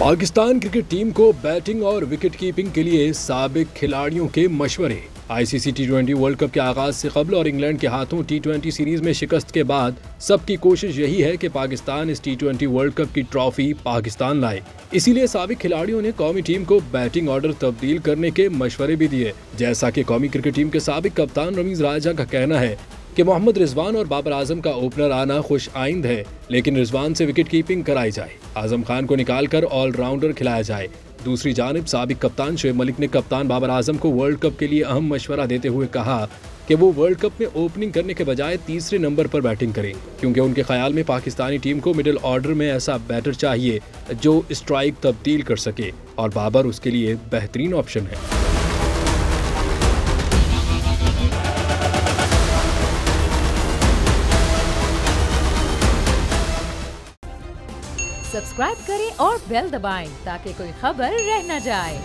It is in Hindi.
पाकिस्तान क्रिकेट टीम को बैटिंग और विकेट कीपिंग के लिए साबिक खिलाड़ियों के मशवरे। आईसीसी टी20 वर्ल्ड कप के आगाज से कबल और इंग्लैंड के हाथों टी20 सीरीज में शिकस्त के बाद सबकी कोशिश यही है कि पाकिस्तान इस टी20 वर्ल्ड कप की ट्रॉफी पाकिस्तान लाए। इसीलिए साबिक खिलाड़ियों ने कौमी टीम को बैटिंग ऑर्डर तब्दील करने के मशवरे भी दिए। जैसा कि कौमी क्रिकेट टीम के साबिक कप्तान रमीज राजा का कहना है कि मोहम्मद रिजवान और बाबर आजम का ओपनर आना खुश आइंद है, लेकिन रिजवान से विकेट कीपिंग कराई जाए, आजम खान को निकालकर ऑलराउंडर खिलाया जाए। दूसरी जानिब साबिक कप्तान शुएब मलिक ने कप्तान बाबर आजम को वर्ल्ड कप के लिए अहम मशवरा देते हुए कहा कि वो वर्ल्ड कप में ओपनिंग करने के बजाय तीसरे नंबर पर बैटिंग करें, क्योंकि उनके ख्याल में पाकिस्तानी टीम को मिडिल ऑर्डर में ऐसा बैटर चाहिए जो स्ट्राइक तब्दील कर सके और बाबर उसके लिए बेहतरीन ऑप्शन है। सब्सक्राइब करें और बेल दबाएं ताकि कोई खबर रह न जाए।